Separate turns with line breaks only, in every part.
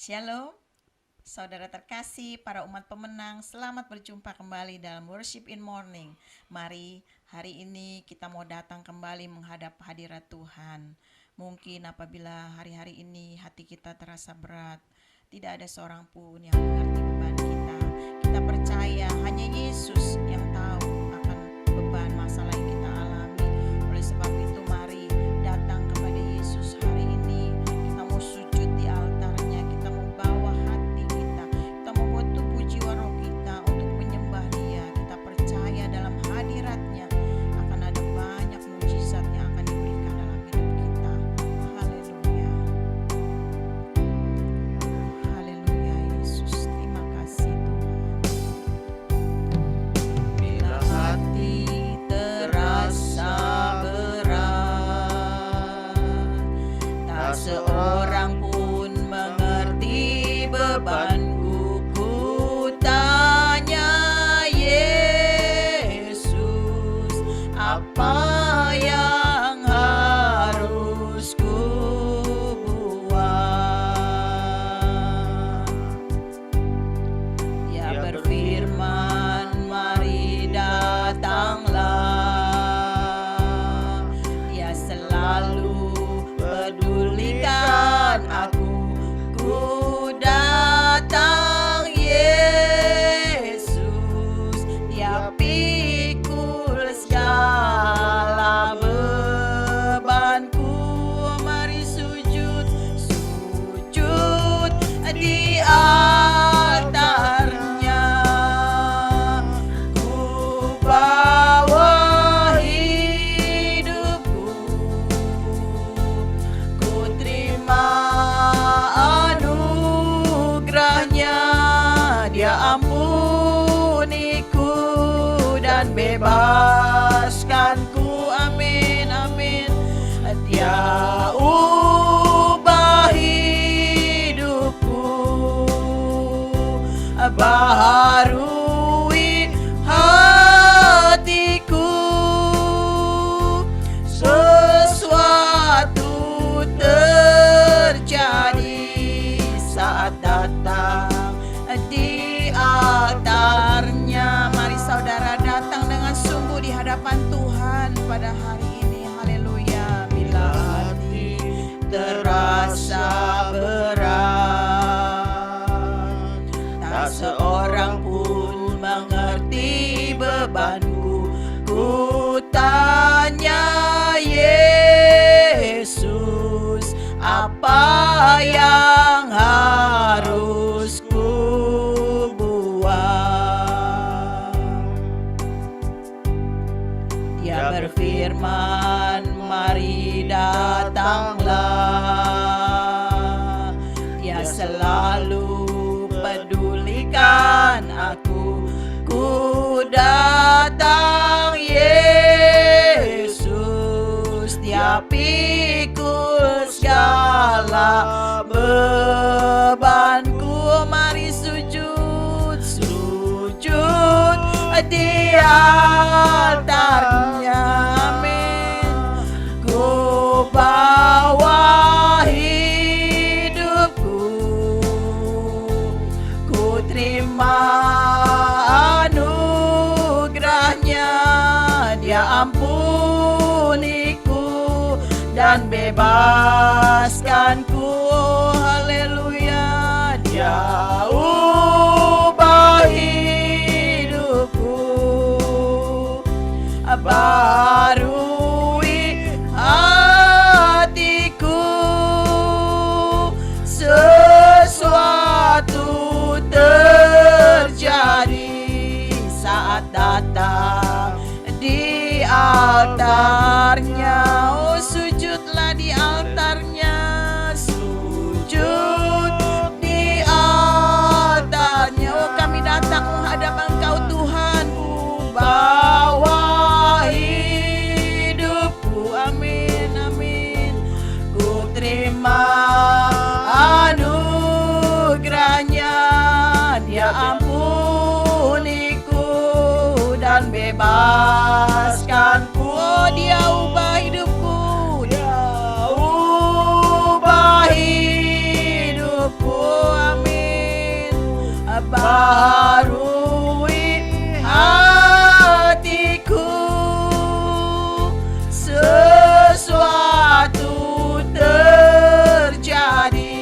Shalom, saudara terkasih, para umat pemenang, selamat berjumpa kembali dalam Worship in Morning. Mari hari ini kita mau datang kembali menghadap hadirat Tuhan. Mungkin apabila hari-hari ini hati kita terasa berat, tidak ada seorang pun yang mengerti beban kita. Kita percaya hanya Yesus yang tahu akan beban masalah yang kita alami. Oleh sebab itu mari datang kepada Yesus hari ini. Kita mau sujud di altarnya, kita mau bawa hati kita, kita mau buat tubuh jiwa roh kita untuk menyembah Dia. Kita percaya dalam hadiratnya akan ada banyak mujizat yang akan diberikan dalam hidup kita. Haleluya. Haleluya Yesus, terima kasih Tuhan. Bila hati terasa berat, tak seorang pun mengerti bebanku. Ku tanya Yesus, apa yang harus ku buat? Dia berfirman, mari datanglah. Dia selalu pedulikan aku. Ku datang Yesus, Dia pikul segala bebanku. Mari sujud di altarnya. Ku bawa hidupku, ku terima anugerahnya. Dia ampuniku dan bebaskanku. Amin, amin. Dia ubah hidupku, baharui hatiku. Sesuatu terjadi saat datang di altarnya. Mari saudara datang dengan sungguh di hadapan Tuhan pada hari ini. Haleluya. Bila hati terasa berat, tak seorang pun mengerti bebanku. Ku tanya Yesus, apa yang harus ku buat? Dia berfirman, mari datanglah. Dia selalu pedulikan aku. Ku datang Yesus, Dia pikul segala bebanku. Mari sujud di altarnya. Amin. Ku bawa hidupku, ku terima anugerahnya. Dia ampuniku dan bebaskanku. Haleluya. Dia ubah hidupku, baharui hatiku. Sesuatu terjadi saat datang di altarnya. Oh, sujudlah di altarnya. Sujud di altarnya. Oh, kami datang menghadap Engkau Tuhan. Ku bawa hidupku. Amin, amin. Ku terima anugerahnya. Dia ampuniku dan bebaskanku. Oh, Dia ubah Baharui hatiku, sesuatu terjadi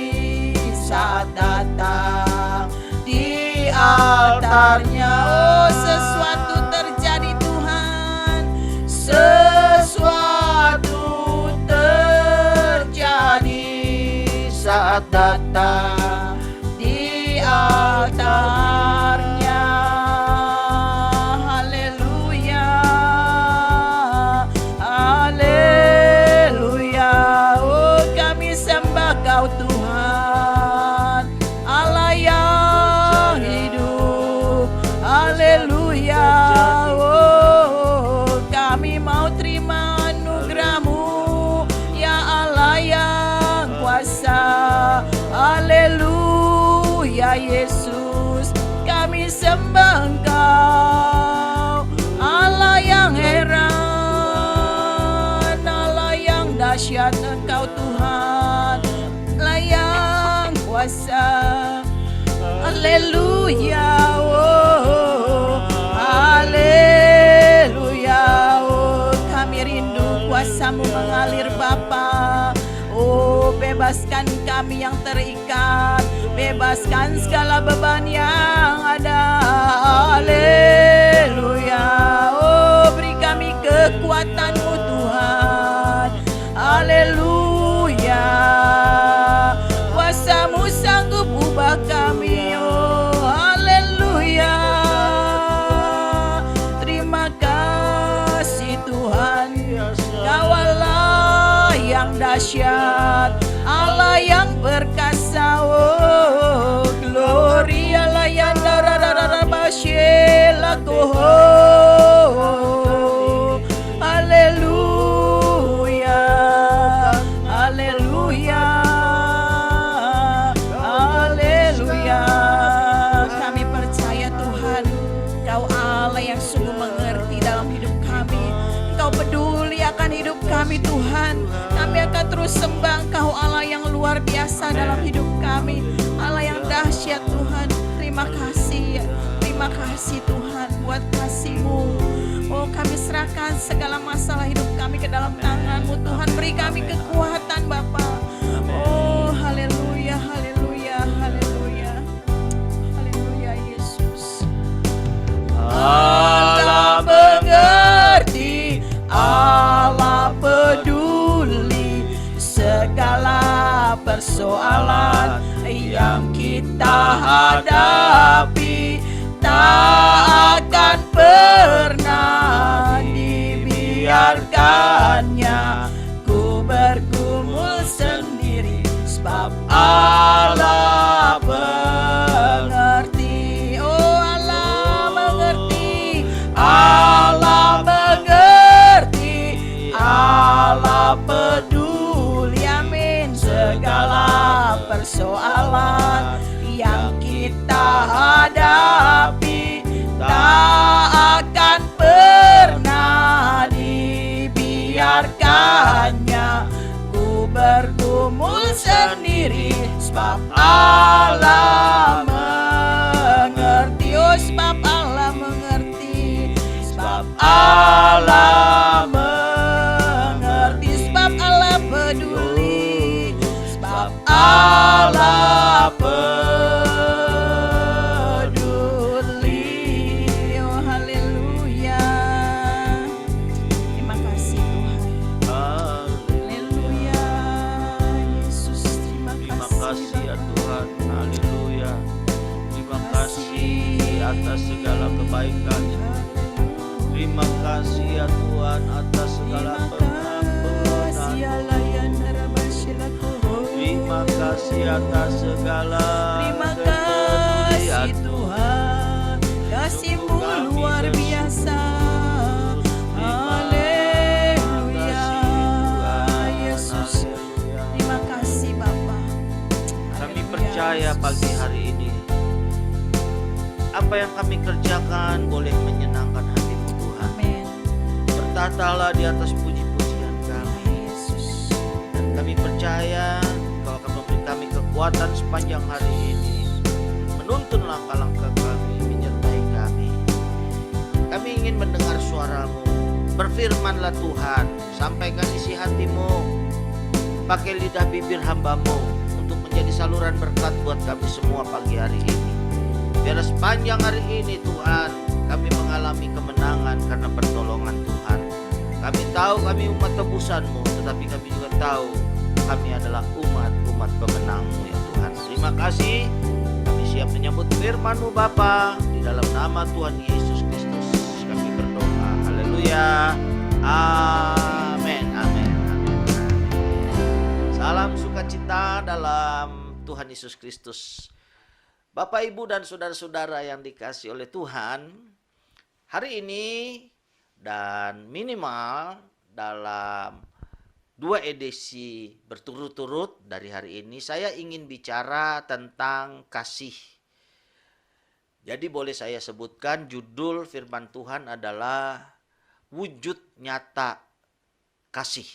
saat datang di altarnya. Oh, sesuatu terjadi Tuhan, sesuatu terjadi saat datang di altarnya. Haleluya, haleluya. Oh, kami sembah Kau Tuhan, Allah yang hidup. Haleluya. Oh, kami mau terima anugerah-Mu, ya Allah yang kuasa. Haleluya Yesus, kami sembah Engkau, Allah yang heran, Allah yang dahsyat. Engkau Tuhan, Allah yang kuasa. Haleluya, oh, haleluya. Oh, kami rindu kuasa-Mu mengalir Bapa. Oh, bebaskan kami yang terikat, bebaskan segala beban yang ada. Haleluya. Oh, beri kami kekuatan-Mu Tuhan. Haleluya. Kuasa-Mu sanggup ubah kami. Oh, haleluya. Terima kasih Tuhan, Kau Allah yang dahsyat, Allah yang perkasa. Oh, gloria la yanda rarara basyela koho. Haleluya, haleluya, haleluya. Kami percaya Tuhan, Kau Allah yang sungguh mengerti dalam hidup kami. Engkau peduli akan hidup kami Tuhan. Kami akan terus sembah Engkau, Allah yang luar biasa dalam hidup kami, Allah yang dahsyat Tuhan. Terima kasih, terima kasih Tuhan buat kasih-Mu. Oh, kami serahkan segala masalah hidup kami ke dalam tangan-Mu Tuhan. Beri kami kekuatan Bapa. Oh, haleluya, haleluya, haleluya, haleluya Yesus. Allah mengerti, Allah peduli segala persoalan yang kita hadapi. Tak akan pernah dibiarkannya ku bergumul sendiri, sebab Allah mengerti. Oh, Allah mengerti, Allah mengerti, Allah peduli, amin. Segala persoalan yang kita hadapi tak akan pernah dibiarkannya ku bergumul sendiri, sebab Allah mengerti. Oh, sebab Allah mengerti, sebab Allah mengerti, sebab Allah peduli, sebab Allah peduli. Oh, haleluya. Terima kasih Tuhan. Haleluya. Yesus, terima kasih
ya Tuhan. Haleluya. Terima kasih atas segala kebaikan. Terima kasih ya Tuhan atas segala pengampunan. Terima kasih atas segala
kasih Tuhan, kasih-Mu luar biasa. Haleluya Yesus, terima kasih Bapa.
Kami percaya pagi hari ini apa yang kami kerjakan boleh menyenangkan hati-Mu Tuhan.
Amin.
Bertatalah di atas puji-pujian kami.
Yesus.
Dan kami percaya Kau akan memberi kami kekuatan sepanjang hari ini, menuntun langkah-langkah suaramu. Berfirmanlah Tuhan, sampaikan isi hatimu. Pakai lidah bibir hambamu untuk menjadi saluran berkat buat kami semua pagi hari ini. Biar sepanjang hari ini Tuhan, kami mengalami kemenangan karena pertolongan Tuhan. Kami tahu kami umat tebusan-Mu, tetapi kami juga tahu kami adalah umat pemenang-Mu ya Tuhan. Terima kasih. Kami siap menyambut firman-Mu Bapa. Di dalam nama Tuhan Yesus Kristus kami berdoa. Haleluya. Amin. Amin. Amin. Salam sukacita dalam Tuhan Yesus Kristus. Bapak, Ibu, dan saudara-saudara yang dikasihi oleh Tuhan, hari ini dan minimal dalam 2 edisi berturut-turut dari hari ini, saya ingin bicara tentang kasih. Jadi boleh saya sebutkan judul firman Tuhan adalah wujud nyata kasih.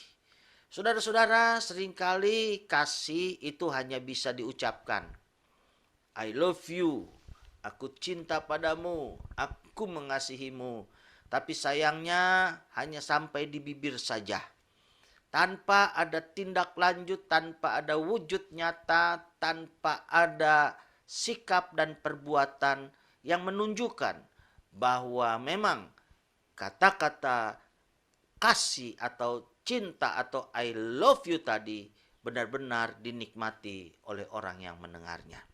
Saudara-saudara, seringkali kasih itu hanya bisa diucapkan. I love you, aku cinta padamu, aku mengasihimu. Tapi sayangnya hanya sampai di bibir saja. Tanpa ada tindak lanjut, tanpa ada wujud nyata, tanpa ada sikap dan perbuatan yang menunjukkan bahwa memang kata-kata kasih atau cinta atau I love you tadi benar-benar dinikmati oleh orang yang mendengarnya.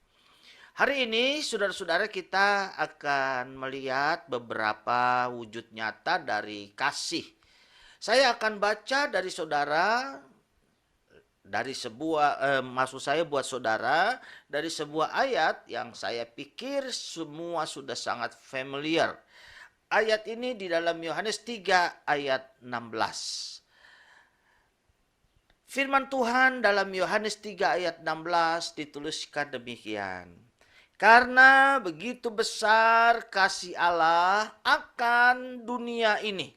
Hari ini saudara-saudara kita akan melihat beberapa wujud nyata dari kasih. Saya akan baca dari saudara, dari maksud saya buat saudara, dari sebuah ayat yang saya pikir semua sudah sangat familiar. Ayat ini di dalam Yohanes 3 ayat 16. Firman Tuhan dalam Yohanes 3 ayat 16 dituliskan demikian. Karena begitu besar kasih Allah akan dunia ini,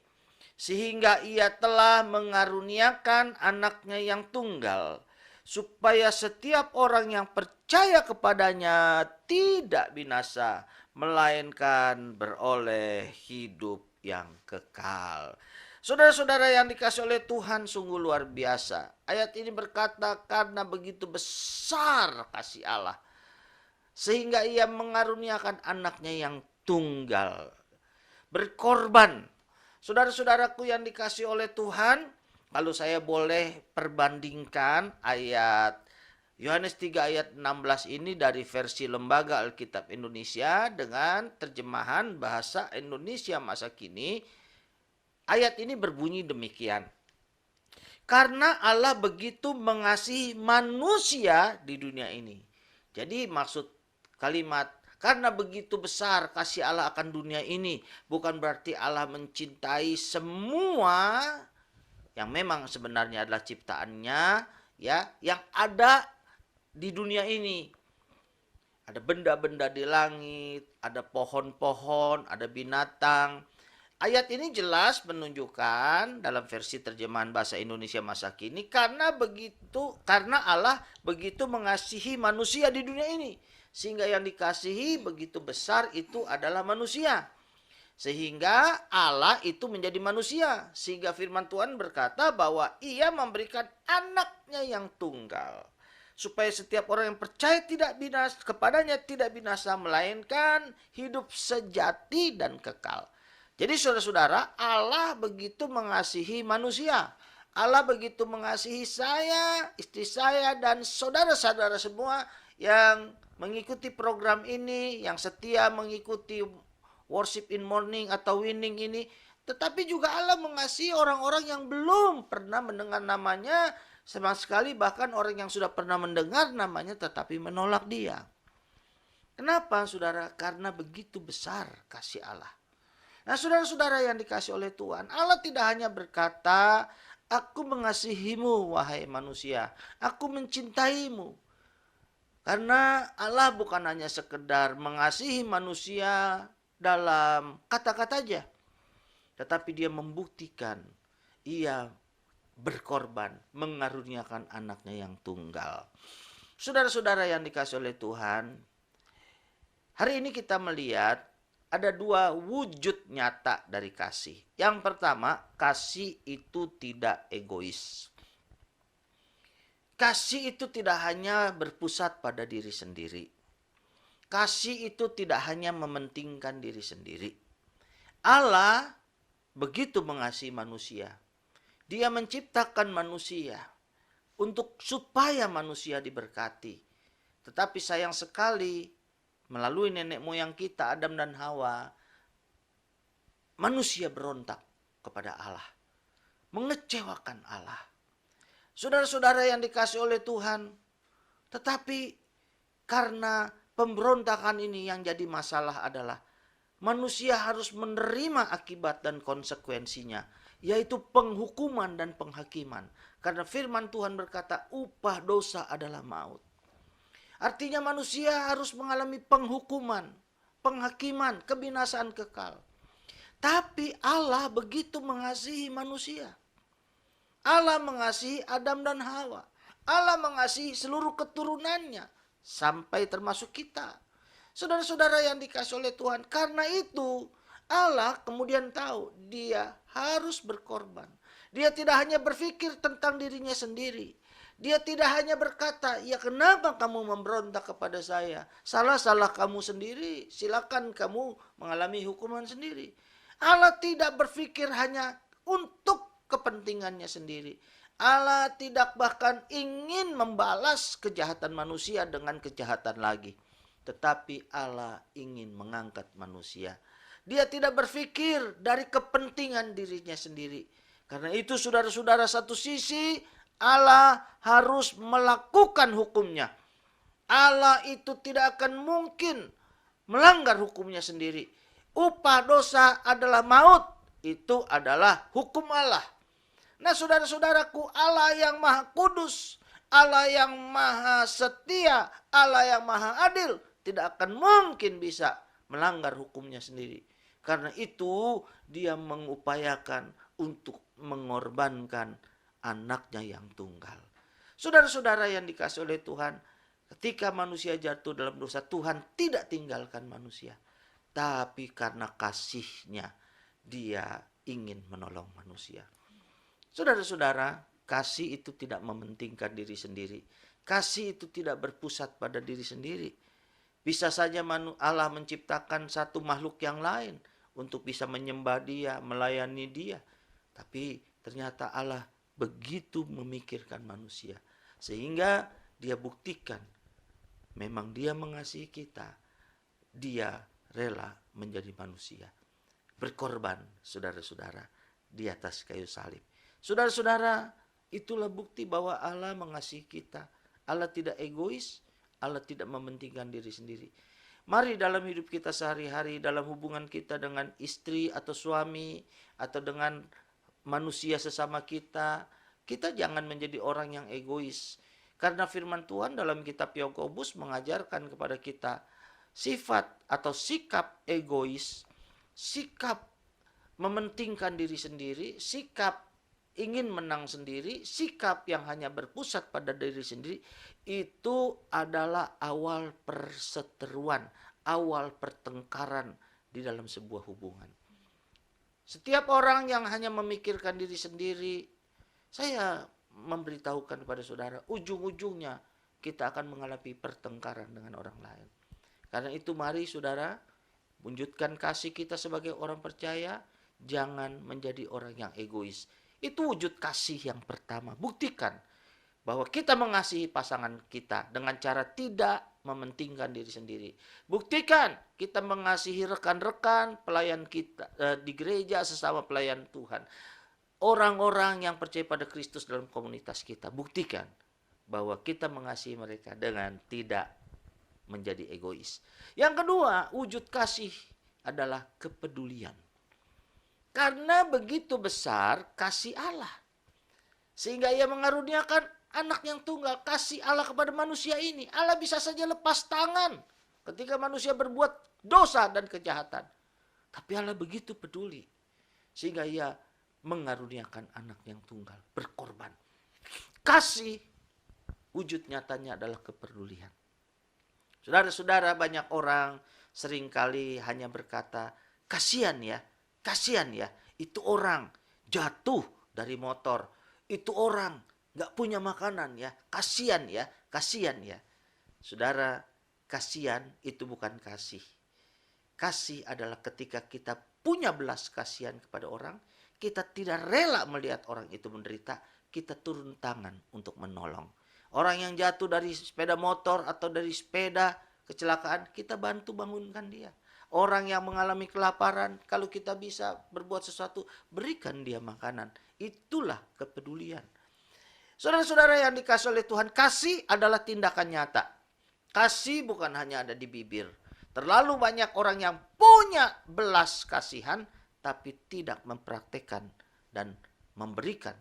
sehingga ia telah mengaruniakan anaknya yang tunggal, supaya setiap orang yang percaya kepadanya tidak binasa, melainkan beroleh hidup yang kekal. Saudara-saudara yang dikasihi oleh Tuhan, sungguh luar biasa. Ayat ini berkata, karena begitu besar kasih Allah, sehingga ia mengaruniakan anaknya yang tunggal, berkorban. Saudara-saudaraku yang dikasihi oleh Tuhan, kalau saya boleh perbandingkan ayat Yohanes 3 ayat 16 ini dari versi Lembaga Alkitab Indonesia dengan terjemahan bahasa Indonesia masa kini, ayat ini berbunyi demikian. Karena Allah begitu mengasihi manusia di dunia ini. Jadi maksud kalimat karena begitu besar kasih Allah akan dunia ini bukan berarti Allah mencintai semua yang memang sebenarnya adalah ciptaannya ya, yang ada di dunia ini. Ada benda-benda di langit, ada pohon-pohon, ada binatang. Ayat ini jelas menunjukkan dalam versi terjemahan bahasa Indonesia masa kini karena Allah begitu mengasihi manusia di dunia ini. Sehingga yang dikasihi begitu besar itu adalah manusia. Sehingga Allah itu menjadi manusia. Sehingga firman Tuhan berkata bahwa ia memberikan anaknya yang tunggal. Supaya setiap orang yang percaya kepadanya tidak binasa, melainkan hidup sejati dan kekal. Jadi saudara-saudara, Allah begitu mengasihi manusia. Allah begitu mengasihi saya, istri saya, dan saudara-saudara semua yang mengikuti program ini, yang setia mengikuti worship in morning atau winning ini. Tetapi juga Allah mengasihi orang-orang yang belum pernah mendengar namanya sama sekali, bahkan orang yang sudah pernah mendengar namanya tetapi menolak dia. Kenapa saudara? Karena begitu besar kasih Allah. Nah saudara-saudara yang dikasihi oleh Tuhan, Allah tidak hanya berkata, aku mengasihimu wahai manusia, aku mencintaimu. Karena Allah bukan hanya sekedar mengasihi manusia dalam kata-kata aja. Tetapi dia membuktikan, ia berkorban, mengaruniakan anaknya yang tunggal. Saudara-saudara yang dikasihi oleh Tuhan, hari ini kita melihat ada dua wujud nyata dari kasih. Yang pertama, kasih itu tidak egois. Kasih itu tidak hanya berpusat pada diri sendiri. Kasih itu tidak hanya mementingkan diri sendiri. Allah begitu mengasihi manusia. Dia menciptakan manusia untuk supaya manusia diberkati. Tetapi sayang sekali, melalui nenek moyang kita Adam dan Hawa, manusia berontak kepada Allah, mengecewakan Allah. Saudara-saudara yang dikasihi oleh Tuhan, tetapi karena pemberontakan ini yang jadi masalah adalah manusia harus menerima akibat dan konsekuensinya, yaitu penghukuman dan penghakiman. Karena firman Tuhan berkata, upah dosa adalah maut. Artinya manusia harus mengalami penghukuman, penghakiman, kebinasaan kekal. Tapi Allah begitu mengasihi manusia. Allah mengasihi Adam dan Hawa. Allah mengasihi seluruh keturunannya, sampai termasuk kita. Saudara-saudara yang dikasihi oleh Tuhan, karena itu Allah kemudian tahu dia harus berkorban. Dia tidak hanya berpikir tentang dirinya sendiri. Dia tidak hanya berkata, ya kenapa kamu memberontak kepada saya? Salah-salah kamu sendiri, silakan kamu mengalami hukuman sendiri. Allah tidak berpikir hanya untuk kepentingannya sendiri. Allah tidak bahkan ingin membalas kejahatan manusia dengan kejahatan lagi. Tetapi Allah ingin mengangkat manusia. Dia tidak berpikir dari kepentingan dirinya sendiri. Karena itu saudara-saudara, satu sisi Allah harus melakukan hukumnya. Allah itu tidak akan mungkin melanggar hukumnya sendiri. Upah dosa adalah maut. Itu adalah hukum Allah. Nah saudara-saudaraku, Allah yang maha kudus, Allah yang maha setia, Allah yang maha adil, tidak akan mungkin bisa melanggar hukumnya sendiri. Karena itu dia mengupayakan untuk mengorbankan anaknya yang tunggal. Saudara-saudara yang dikasihi oleh Tuhan, ketika manusia jatuh dalam dosa, Tuhan tidak tinggalkan manusia. Tapi karena kasihnya, dia ingin menolong manusia. Saudara-saudara, kasih itu tidak mementingkan diri sendiri. Kasih itu tidak berpusat pada diri sendiri. Bisa saja Allah menciptakan satu makhluk yang lain untuk bisa menyembah dia, melayani dia. Tapi ternyata Allah begitu memikirkan manusia. Sehingga dia buktikan memang dia mengasihi kita. Dia rela menjadi manusia. Berkorban, saudara-saudara, di atas kayu salib. Saudara-saudara, itulah bukti bahwa Allah mengasihi kita. Allah tidak egois, Allah tidak mementingkan diri sendiri. Mari dalam hidup kita sehari-hari, dalam hubungan kita dengan istri atau suami, atau dengan manusia sesama kita, kita jangan menjadi orang yang egois. Karena firman Tuhan dalam kitab Yakobus mengajarkan kepada kita sifat atau sikap egois, sikap mementingkan diri sendiri, sikap ingin menang sendiri, sikap yang hanya berpusat pada diri sendiri, itu adalah awal perseteruan, awal pertengkaran di dalam sebuah hubungan. Setiap orang yang hanya memikirkan diri sendiri, saya memberitahukan kepada saudara, ujung-ujungnya kita akan mengalami pertengkaran dengan orang lain. Karena itu mari saudara, wujudkan kasih kita sebagai orang percaya, jangan menjadi orang yang egois. Itu wujud kasih yang pertama. Buktikan bahwa kita mengasihi pasangan kita dengan cara tidak mementingkan diri sendiri. Buktikan kita mengasihi rekan-rekan pelayan kita di gereja, sesama pelayan Tuhan. Orang-orang yang percaya pada Kristus dalam komunitas kita. Buktikan bahwa kita mengasihi mereka dengan tidak menjadi egois. Yang kedua, wujud kasih adalah kepedulian. Karena begitu besar kasih Allah. Sehingga ia mengaruniakan anak yang tunggal. Kasih Allah kepada manusia ini. Allah bisa saja lepas tangan ketika manusia berbuat dosa dan kejahatan. Tapi Allah begitu peduli. Sehingga ia mengaruniakan anak yang tunggal. Berkorban. Kasih wujud nyatanya adalah kepedulian. Saudara-saudara, banyak orang seringkali hanya berkata, kasihan ya, itu orang jatuh dari motor, itu orang gak punya makanan ya, kasihan ya. Saudara, kasihan itu bukan kasih. Kasih adalah ketika kita punya belas kasihan kepada orang, kita tidak rela melihat orang itu menderita, kita turun tangan untuk menolong. Orang yang jatuh dari sepeda motor atau dari sepeda kecelakaan, kita bantu bangunkan dia. Orang yang mengalami kelaparan, kalau kita bisa berbuat sesuatu, berikan dia makanan. Itulah kepedulian. Saudara-saudara yang dikasihi oleh Tuhan, kasih adalah tindakan nyata. Kasih bukan hanya ada di bibir. Terlalu banyak orang yang punya belas kasihan, tapi tidak mempraktekkan dan memberikan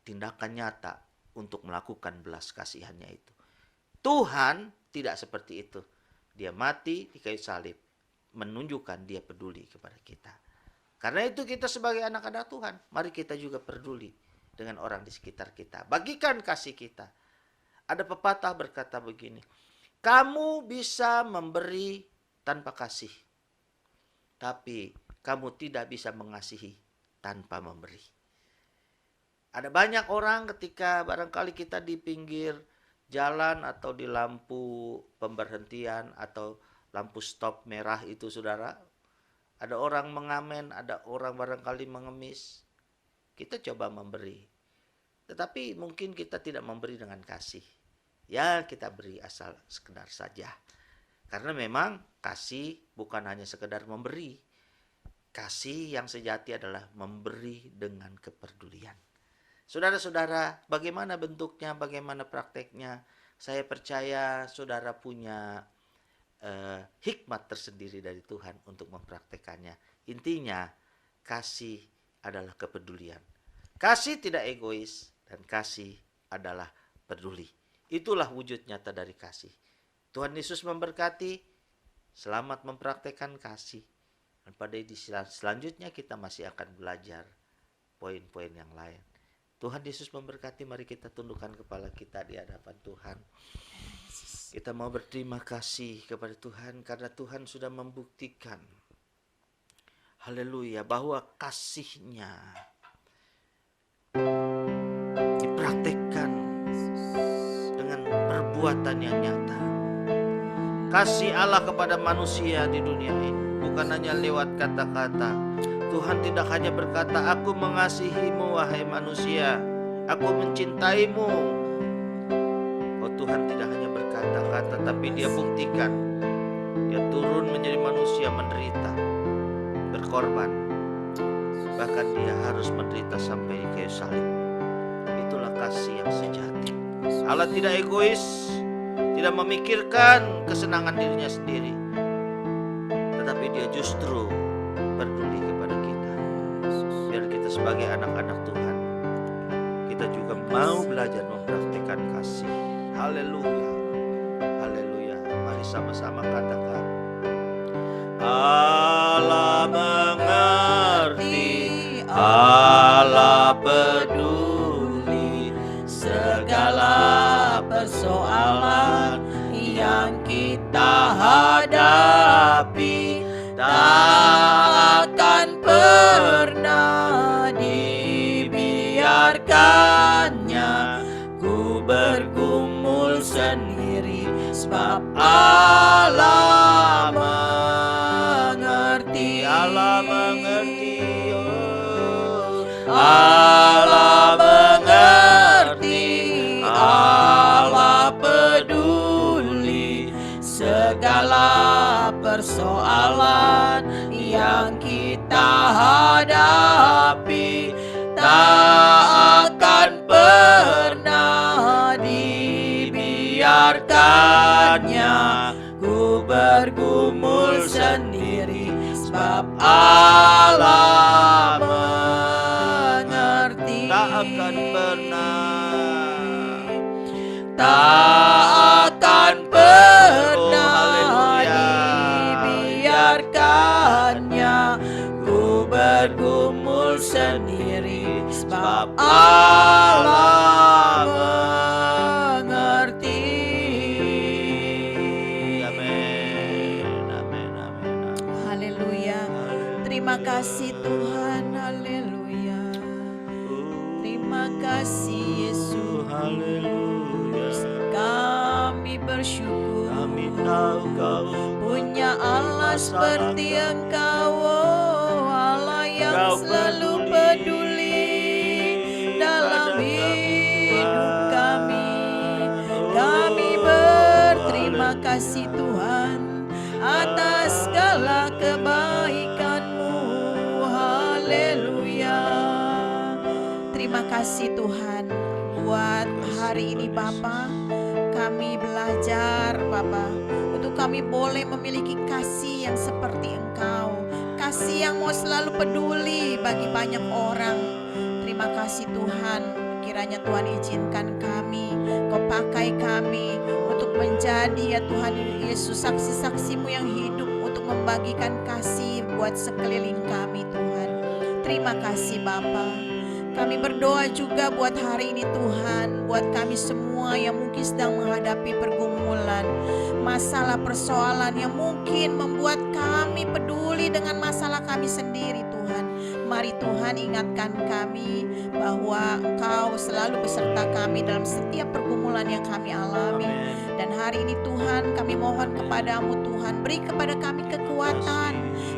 tindakan nyata untuk melakukan belas kasihannya itu. Tuhan tidak seperti itu. Dia mati di kayu salib, menunjukkan dia peduli kepada kita. Karena itu kita sebagai anak-anak Tuhan, mari kita juga peduli dengan orang di sekitar kita. Bagikan kasih kita. Ada pepatah berkata begini, kamu bisa memberi tanpa kasih, tapi kamu tidak bisa mengasihi tanpa memberi. Ada banyak orang ketika barangkali kita di pinggir jalan atau di lampu pemberhentian atau lampu stop merah itu, saudara, ada orang mengamen, ada orang barangkali mengemis. Kita coba memberi, tetapi mungkin kita tidak memberi dengan kasih. Ya, kita beri asal sekedar saja. Karena memang kasih bukan hanya sekedar memberi. Kasih yang sejati adalah memberi dengan kepedulian. Saudara-saudara, bagaimana bentuknya, bagaimana prakteknya? Saya percaya saudara punya hikmat tersendiri dari Tuhan untuk mempraktekannya. Intinya, kasih adalah kepedulian. Kasih tidak egois dan kasih adalah peduli. Itulah wujud nyata dari kasih. Tuhan Yesus memberkati, selamat mempraktekkan kasih. Dan pada edisi selanjutnya kita masih akan belajar poin-poin yang lain. Tuhan Yesus memberkati, mari kita tundukkan kepala kita di hadapan Tuhan. Kita mau berterima kasih kepada Tuhan karena Tuhan sudah membuktikan, haleluya, bahwa kasih-Nya dipraktekkan dengan perbuatan yang nyata. Kasih Allah kepada manusia di dunia ini bukan hanya lewat kata-kata. Tuhan tidak hanya berkata, aku mengasihimu wahai manusia, aku mencintaimu. Oh, Tuhan tidak hanya berkata-kata, tapi dia buktikan. Dia turun menjadi manusia, menderita, berkorban. Bahkan dia harus menderita sampai di kayu salib. Itulah kasih yang sejati. Allah tidak egois, tidak memikirkan kesenangan dirinya sendiri, tetapi dia justru peduli kepada kita. Biar kita sebagai anak-anak Tuhan, kita juga mau belajar mempraktikkan kasih. Haleluya, haleluya. Mari sama-sama katakan, Allah mengerti, Allah peduli segala persoalan yang kita hadapi. Tak akan pernah dibiarkannya ku bergumul sendiri, sebab Allah mengerti. Allah mengerti, oh. Allah mengerti, Allah peduli segala persoalan yang kita hadapi. Tak akan pernah dibiarkannya ku bergumul sendiri, sebab Allah mengerti. Tak akan pernah, tak akan pernah dibiarkannya ku bergumul sendiri, sebab Allah mengerti. Amin, amin, amin.
Terima kasih Tuhan, haleluya. Terima kasih Yesus,
Haleluya.
kami bersyukur
Kami tahu Kau
punya Allah seperti Engkau, oh Allah yang
Kau
selalu
peduli
peduli dalam
pada
hidup kami.
Oh,
Kami berterima kasih Tuhan atas segala kebaikan-Mu, haleluya. Terima kasih Tuhan buat hari ini Bapa. Kami belajar Bapa untuk kami boleh memiliki kasih yang seperti Engkau, kasih yang mau selalu peduli bagi banyak orang. Terima kasih Tuhan, kiranya Tuhan izinkan kami, Kau pakai kami untuk menjadi ya Tuhan Yesus saksi-saksi-Mu yang hidup untuk membagikan kasih buat sekeliling kami Tuhan. Terima kasih Bapa. Kami berdoa juga buat hari ini Tuhan, buat kami semua yang mungkin sedang menghadapi pergumulan, masalah persoalan yang mungkin membuat kami peduli dengan masalah kami sendiri Tuhan. Mari Tuhan ingatkan kami bahwa Engkau selalu beserta kami dalam setiap pergumulan yang kami alami. Dan hari ini Tuhan kami mohon kepadamu Tuhan, beri kepada kami kekuatan,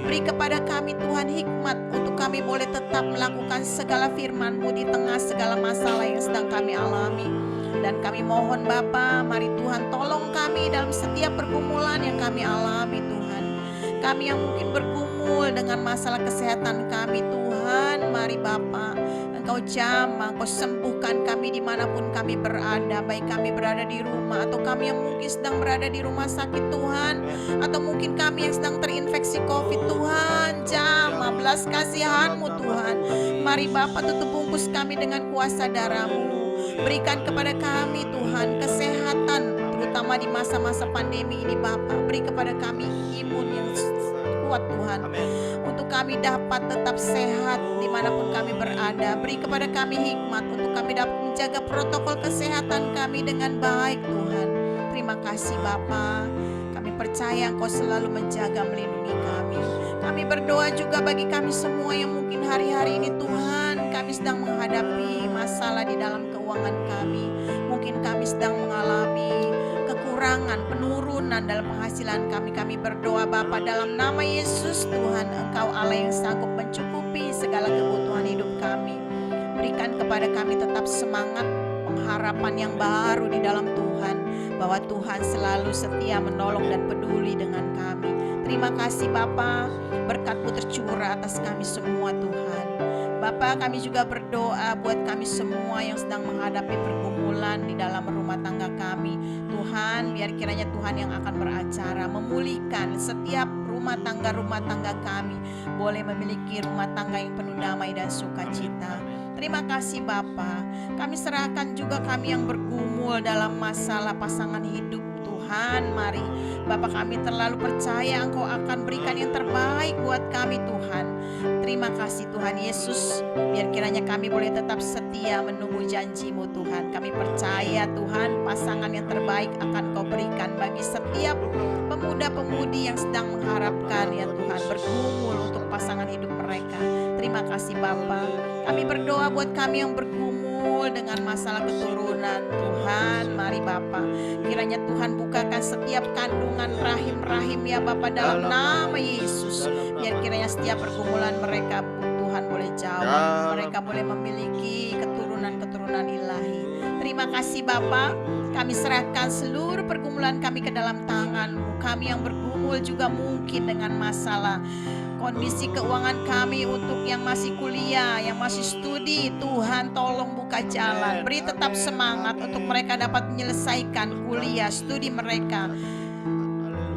beri kepada kami Tuhan hikmat untuk kami boleh tetap melakukan segala firman-Mu di tengah segala masalah yang sedang kami alami. Dan kami mohon Bapa, mari Tuhan tolong kami dalam setiap pergumulan yang kami alami Tuhan. Kami yang mungkin bergumul dengan masalah kesehatan kami Tuhan, mari Bapa, Engkau jamah, Engkau sembuhkan kami dimanapun kami berada, baik kami berada di rumah atau kami yang mungkin sedang berada di rumah sakit Tuhan, atau mungkin kami yang sedang terinfeksi COVID Tuhan, jamah belas kasihan-Mu Tuhan. Mari Bapa tutup bungkus kami dengan kuasa darah-Mu, berikan kepada kami Tuhan kesehatan, terutama di masa-masa pandemi ini Bapa. Beri kepada kami imun yang kuat Tuhan, untuk kami dapat tetap sehat dimanapun kami berada. Beri kepada kami hikmat untuk kami dapat menjaga protokol kesehatan kami dengan baik Tuhan. Terima kasih Bapa. Kami percaya Engkau selalu menjaga melindungi kami. Kami berdoa juga bagi kami semua yang mungkin hari-hari ini Tuhan kami sedang menghadapi masalah di dalam keuangan kami. Mungkin kami sedang mengalami kekurangan, penurunan dalam penghasilan kami. Kami berdoa Bapa dalam nama Yesus Tuhan, Engkau Allah yang sanggup mencukupi segala kebutuhan hidup kami. Berikan kepada kami tetap semangat, pengharapan yang baru di dalam Tuhan, bahwa Tuhan selalu setia menolong dan peduli dengan kami. Terima kasih Bapa, berkat-Mu tercurah atas kami semua Tuhan. Bapa, kami juga berdoa buat kami semua yang sedang menghadapi pergumulan di dalam rumah tangga kami. Tuhan, biar kiranya Tuhan yang akan beracara memulihkan setiap rumah tangga kami, boleh memiliki rumah tangga yang penuh damai dan sukacita. Terima kasih Bapa. Kami serahkan juga kami yang bergumul dalam masalah pasangan hidup Tuhan. Mari Bapa, kami terlalu percaya Engkau akan berikan yang terbaik buat kami Tuhan. Terima kasih Tuhan Yesus, biar kiranya kami boleh tetap setia menunggu janji-Mu Tuhan. Kami percaya Tuhan pasangan yang terbaik akan Kau berikan bagi setiap pemuda-pemudi yang sedang mengharapkan ya Tuhan, bergumul untuk pasangan hidup mereka. Terima kasih Bapa. Kami berdoa buat kami yang bergumul dengan masalah keturunan Tuhan. Mari Bapa, kiranya Tuhan bukakan setiap kandungan rahim-rahim ya Bapa dalam nama Yesus. Biar kiranya setiap pergumulan mereka Tuhan boleh jawab, mereka boleh memiliki keturunan-keturunan ilahi. Terima kasih Bapa. Kami serahkan seluruh pergumulan kami ke dalam tangan-Mu. Kami yang bergumul juga mungkin dengan masalah kondisi keuangan kami untuk yang masih kuliah, yang masih studi, Tuhan tolong buka jalan, beri tetap semangat untuk mereka dapat menyelesaikan kuliah, studi mereka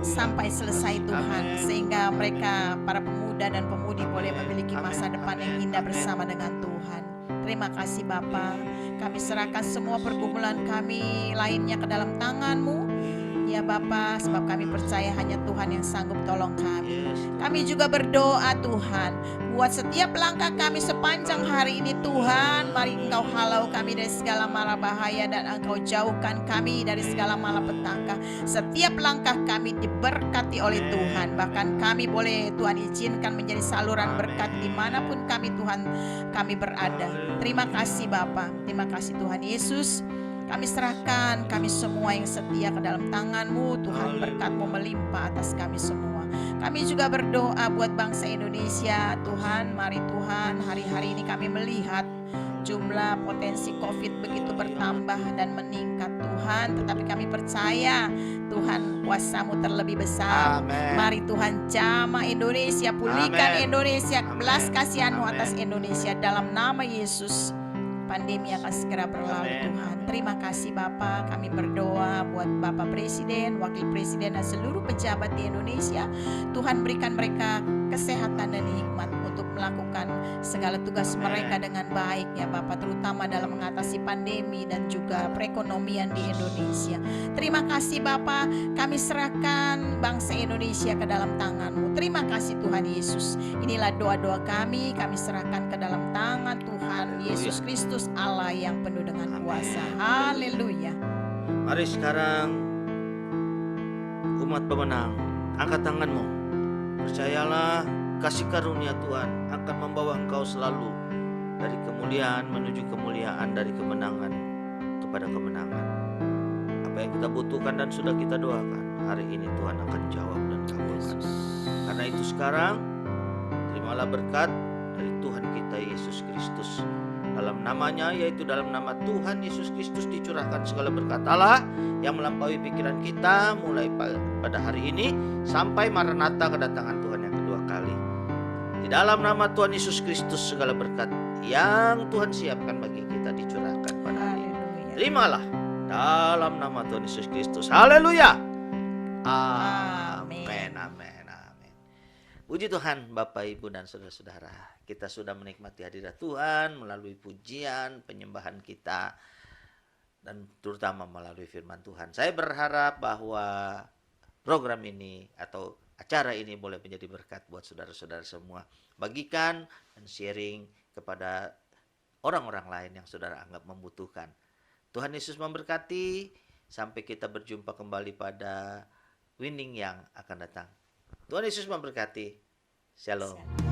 sampai selesai Tuhan, sehingga mereka para pemuda dan pemudi boleh memiliki masa depan yang indah bersama dengan Tuhan. Terima kasih Bapa. Kami serahkan semua pergumulan kami lainnya ke dalam tangan-Mu ya Bapa, sebab kami percaya hanya Tuhan yang sanggup tolong kami. Kami juga berdoa Tuhan Buat setiap langkah kami sepanjang hari ini Tuhan, mari Engkau halau kami dari segala mara bahaya dan Engkau jauhkan kami dari segala malapetaka. Setiap langkah kami diberkati oleh Tuhan. Bahkan kami boleh Tuhan izinkan menjadi saluran berkat dimanapun kami Tuhan kami berada. Terima kasih Bapa, terima kasih Tuhan Yesus. Kami serahkan kami semua yang setia ke dalam tangan-Mu Tuhan, berkat-Mu melimpah atas kami semua. Kami juga berdoa buat bangsa Indonesia Tuhan. Mari Tuhan, hari-hari ini kami melihat jumlah potensi COVID begitu bertambah dan meningkat Tuhan, tetapi kami percaya Tuhan kuasa-Mu terlebih besar.
Amin.
Mari Tuhan jamah Indonesia, pulihkan
Amin.
Indonesia,
Amin.
belas kasihan-Mu
Amin.
atas Indonesia dalam nama Yesus. Pandemi akan segera berlalu.
Amin.
Tuhan. Terima kasih Bapa. Kami berdoa buat Bapak Presiden, Wakil Presiden dan seluruh pejabat di Indonesia. Tuhan berikan mereka kesehatan dan hikmat untuk melakukan segala tugas
Amin.
mereka dengan baik ya Bapak, terutama dalam mengatasi pandemi dan juga perekonomian di Indonesia. Terima kasih Bapak. Kami serahkan bangsa Indonesia ke dalam tangan-Mu. Terima kasih Tuhan Yesus. Inilah doa-doa kami serahkan ke dalam tangan Tuhan Yesus Kristus, Allah yang penuh dengan kuasa. Haleluya.
Mari sekarang umat pemenang, angkat tanganmu. Percayalah kasih karunia Tuhan akan membawa engkau selalu dari kemuliaan menuju kemuliaan, dari kemenangan kepada kemenangan. Apa yang kita butuhkan dan sudah kita doakan, hari ini Tuhan akan jawab dan kabulkan. Karena itu sekarang terimalah berkat dari Tuhan kita Yesus Kristus. Dalam namanya, yaitu dalam nama Tuhan Yesus Kristus, dicurahkan segala berkat Allah yang melampaui pikiran kita mulai pada hari ini sampai Maranatha, kedatangan Tuhan yang kedua kali. Di dalam nama Tuhan Yesus Kristus, segala berkat yang Tuhan siapkan bagi kita dicurahkan pada hari ini.
Haleluya.
Terimalah dalam nama Tuhan Yesus Kristus. Haleluya.
Amin.
Amin. Amin. Amin. Puji Tuhan Bapak, Ibu dan saudara-saudara. Kita sudah menikmati hadirat Tuhan melalui pujian, penyembahan kita, dan terutama melalui firman Tuhan. Saya berharap bahwa program ini atau acara ini boleh menjadi berkat buat saudara-saudara semua. Bagikan dan sharing kepada orang-orang lain yang saudara anggap membutuhkan. Tuhan Yesus memberkati. Sampai kita berjumpa kembali pada winning yang akan datang. Tuhan Yesus memberkati. Shalom.